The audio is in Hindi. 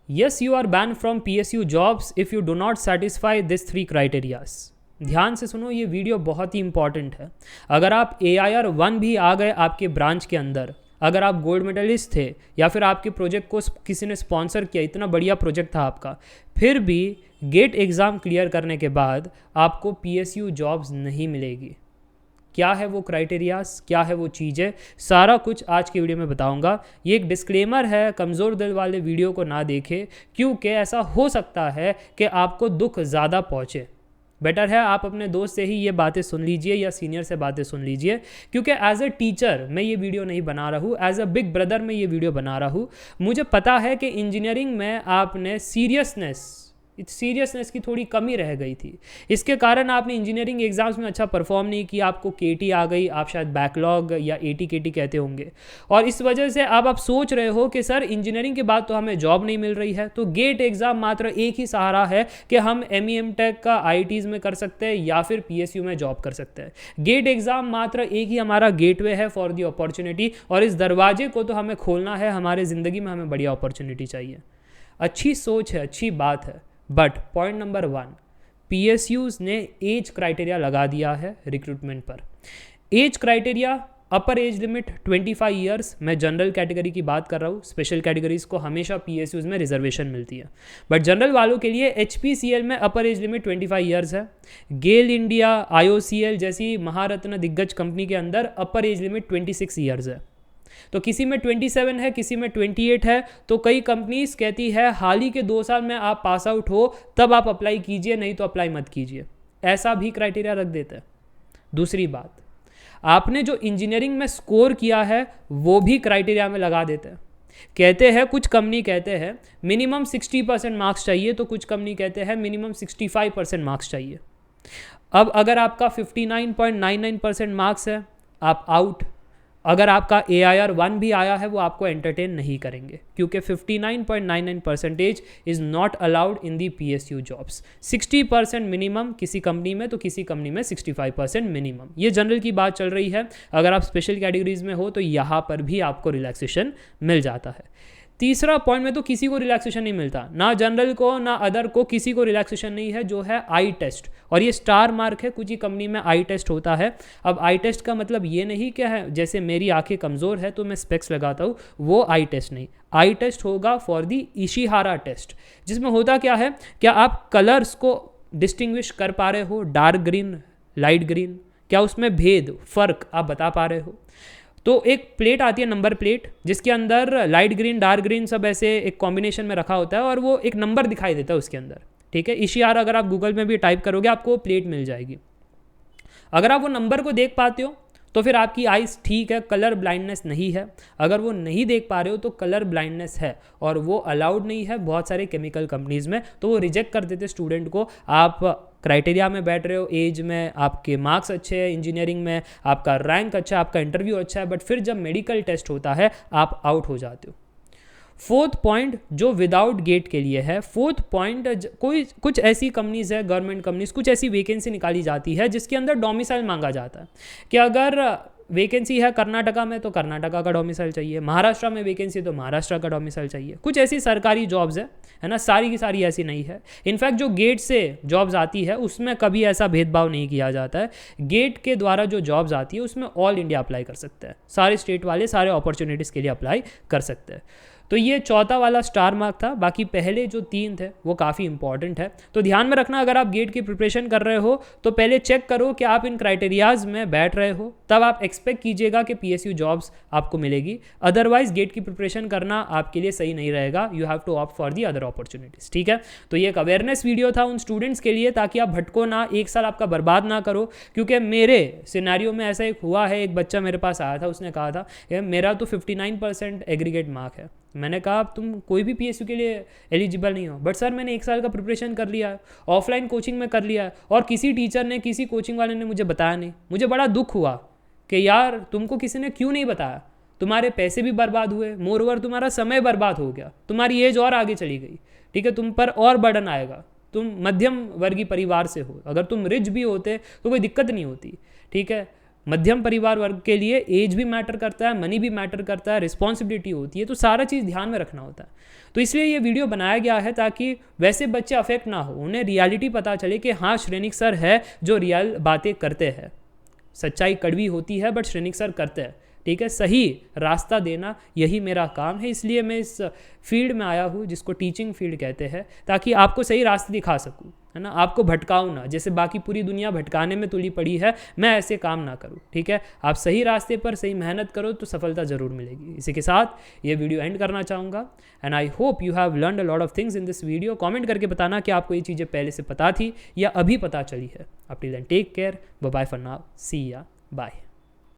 Yes, you are banned from PSU jobs if you do not satisfy these 3 criterias. ध्यान से सुनो, ये वीडियो बहुत ही इंपॉर्टेंट है। अगर आप AIR-1 भी आ गए आपके ब्रांच के अंदर, अगर आप गोल्ड मेडलिस्ट थे या फिर आपके प्रोजेक्ट को किसी ने स्पॉन्सर किया, इतना बढ़िया प्रोजेक्ट था आपका, फिर भी गेट एग्ज़ाम क्लियर करने के बाद आपको PSU जॉब्स नहीं मिलेगी। क्या है वो क्राइटेरियाज, क्या है वो चीज़ें, सारा कुछ आज की वीडियो में बताऊंगा। ये एक डिस्क्लेमर है, कमज़ोर दिल वाले वीडियो को ना देखें, क्योंकि ऐसा हो सकता है कि आपको दुख ज़्यादा पहुँचे। बेटर है आप अपने दोस्त से ही ये बातें सुन लीजिए या सीनियर से बातें सुन लीजिए, क्योंकि एज ए टीचर मैं ये वीडियो नहीं बना रहा हूँ, एज अ बिग ब्रदर मैं ये वीडियो बना रहा हूँ। मुझे पता है कि इंजीनियरिंग में आपने सीरियसनेस की थोड़ी कमी रह गई थी। इसके कारण आपने इंजीनियरिंग एग्जाम्स में अच्छा परफॉर्म नहीं किया, आपको केटी आ गई, आप शायद बैकलॉग या एटी केटी कहते होंगे, और इस वजह से अब आप सोच रहे हो कि सर इंजीनियरिंग के बाद तो हमें जॉब नहीं मिल रही है, तो गेट एग्ज़ाम मात्र एक ही सहारा है कि हम MEM टेक का IITs में कर सकते हैं या फिर PSU में जॉब कर सकते हैं। गेट एग्ज़ाम मात्र एक ही हमारा गेटवे है फॉर दी अपॉर्चुनिटी, और इस दरवाजे को तो हमें खोलना है। हमारे ज़िंदगी में हमें बढ़िया अपॉर्चुनिटी चाहिए। अच्छी सोच है, अच्छी बात है, बट पॉइंट नंबर 1, PSUs ने एज क्राइटेरिया लगा दिया है रिक्रूटमेंट पर। एज क्राइटेरिया, अपर एज लिमिट 25 ईयर्स। मैं जनरल कैटेगरी की बात कर रहा हूँ, स्पेशल कैटेगरीज को हमेशा PSUs में रिजर्वेशन मिलती है, बट जनरल वालों के लिए HPCL में अपर एज लिमिट 25 ईयर्स है। गेल इंडिया, IOCL जैसी महारत्न दिग्गज कंपनी के अंदर अपर एज लिमिट 26 ईयर्स है। तो किसी में 27 है, किसी में 28 है। तो कई कंपनीज कहती है हाल ही के 2 साल में आप पास आउट हो तब आप अप्लाई कीजिए, नहीं तो अप्लाई मत कीजिए। ऐसा भी क्राइटेरिया रख देते हैं। दूसरी बात, आपने जो इंजीनियरिंग में स्कोर किया है वो भी क्राइटेरिया में लगा देते हैं। कहते हैं, कुछ कंपनी कहते हैं मिनिमम 60% मार्क्स चाहिए, तो कुछ कंपनी कहते हैं मिनिमम 65% मार्क्स चाहिए। अब अगर आपका 59.99% मार्क्स है, आप आउट। अगर आपका AIR-1 भी आया है वो आपको एंटरटेन नहीं करेंगे, क्योंकि 59.99% is not allowed in the PSU jobs. 60% minimum किसी कंपनी में, तो किसी कंपनी में 65% मिनिमम। ये जनरल की बात चल रही है। अगर आप स्पेशल कैटेगरीज में हो तो यहाँ पर भी आपको रिलैक्सेशन मिल जाता है। तीसरा पॉइंट में तो किसी को रिलैक्सेशन नहीं मिलता, ना जनरल को ना अदर को, किसी को रिलैक्सेशन नहीं है, जो है आई टेस्ट। और ये स्टार मार्क है, कुछ ही कंपनी में आई टेस्ट होता है। अब आई टेस्ट का मतलब ये नहीं क्या है जैसे मेरी आंखें कमज़ोर है तो मैं स्पेक्स लगाता हूँ, वो आई टेस्ट नहीं। आई टेस्ट होगा फॉर दी इशिहारा टेस्ट, जिसमें होता क्या है, क्या आप कलर्स को डिस्टिंग्विश कर पा रहे हो, डार्क ग्रीन, लाइट ग्रीन, क्या उसमें भेद, फ़र्क आप बता पा रहे हो। तो एक प्लेट आती है, नंबर प्लेट, जिसके अंदर लाइट ग्रीन, डार्क ग्रीन सब ऐसे एक कॉम्बिनेशन में रखा होता है, और वो एक नंबर दिखाई देता है उसके अंदर। ठीक है, इशियारा अगर आप गूगल में भी टाइप करोगे आपको वो प्लेट मिल जाएगी। अगर आप वो नंबर को देख पाते हो तो फिर आपकी आइज़ ठीक है, कलर ब्लाइंडनेस नहीं है। अगर वो नहीं देख पा रहे हो तो कलर ब्लाइंडनेस है, और वो अलाउड नहीं है बहुत सारे केमिकल कंपनीज़ में, तो वो रिजेक्ट कर देते स्टूडेंट को। आप क्राइटेरिया में बैठ रहे हो, एज में आपके मार्क्स अच्छे हैं, इंजीनियरिंग में आपका रैंक अच्छा है, आपका इंटरव्यू अच्छा है, बट फिर जब मेडिकल टेस्ट होता है आप आउट हो जाते हो। फोर्थ पॉइंट जो विदाउट गेट के लिए है, फोर्थ पॉइंट, कुछ ऐसी कंपनीज है, गवर्नमेंट कंपनीज, कुछ ऐसी वैकेंसी निकाली जाती है जिसके अंदर डोमिसाइल मांगा जाता है कि अगर वैकेंसी है कर्नाटका में तो कर्नाटका का डोमिसाइल चाहिए, महाराष्ट्र में वैकेंसी तो महाराष्ट्र का डोमिसाइल चाहिए। कुछ ऐसी सरकारी जॉब्स है ना, सारी की सारी ऐसी नहीं है। इनफैक्ट जो गेट से जॉब्स आती है उसमें कभी ऐसा भेदभाव नहीं किया जाता है। गेट के द्वारा जो जॉब्स आती है उसमें ऑल इंडिया अप्लाई कर सकते हैं, सारे स्टेट वाले सारे अपॉर्चुनिटीज़ के लिए अप्लाई कर सकते हैं। तो ये चौथा वाला स्टार मार्क था। बाकी पहले जो 3 थे वो काफ़ी इंपॉर्टेंट है, तो ध्यान में रखना। अगर आप गेट की प्रिपरेशन कर रहे हो तो पहले चेक करो कि आप इन क्राइटेरियाज में बैठ रहे हो, तब आप एक्सपेक्ट कीजिएगा कि PSU जॉब्स आपको मिलेगी। अदरवाइज गेट की प्रिपरेशन करना आपके लिए सही नहीं रहेगा। You have to opt for the other opportunities. ठीक है, तो ये एक अवेयरनेस वीडियो था उन स्टूडेंट्स के लिए, ताकि आप भटको ना, एक साल आपका बर्बाद ना करो। क्योंकि मेरे सिनेरियो में ऐसा एक हुआ है, एक बच्चा मेरे पास आया था, उसने कहा था मेरा तो 59% एग्रीगेट मार्क है। मैंने कहा तुम कोई भी PSU के लिए एलिजिबल नहीं हो, बट सर मैंने 1 साल का प्रिपरेशन कर लिया है, ऑफलाइन कोचिंग में कर लिया है, और किसी टीचर ने, किसी कोचिंग वाले ने मुझे बताया नहीं। मुझे बड़ा दुख हुआ कि यार तुमको किसी ने क्यों नहीं बताया। तुम्हारे पैसे भी बर्बाद हुए, मोर ओवर तुम्हारा समय बर्बाद हो गया, तुम्हारी एज और आगे चली गई। ठीक है, तुम पर और बर्डन आएगा। तुम मध्यम वर्गीय परिवार से हो, अगर तुम रिच भी होते तो कोई दिक्कत नहीं होती। ठीक है, मध्यम परिवार वर्ग के लिए एज भी मैटर करता है, मनी भी मैटर करता है, रिस्पॉन्सिबिलिटी होती है, तो सारा चीज़ ध्यान में रखना होता है। तो इसलिए ये वीडियो बनाया गया है ताकि वैसे बच्चे अफेक्ट ना हो, उन्हें रियलिटी पता चले कि हाँ श्रेनिक सर है जो रियल बातें करते हैं। सच्चाई कड़वी होती है बट श्रेनिक सर करते हैं, ठीक है। सही रास्ता देना यही मेरा काम है, इसलिए मैं इस फील्ड में आया हूँ जिसको टीचिंग फील्ड कहते हैं, ताकि आपको सही रास्ते दिखा सकूँ, है ना। आपको भटकाऊँ ना, जैसे बाकी पूरी दुनिया भटकाने में तुली पड़ी है, मैं ऐसे काम ना करूँ, ठीक है। आप सही रास्ते पर सही मेहनत करो तो सफलता ज़रूर मिलेगी। इसी के साथ ये वीडियो एंड करना चाहूँगा and I hope you have learned a lot of things in this video. Comment करके बताना कि आपको ये चीज़ें पहले से पता थी या अभी पता चली है। Up till then take care, bye for now, see ya bye.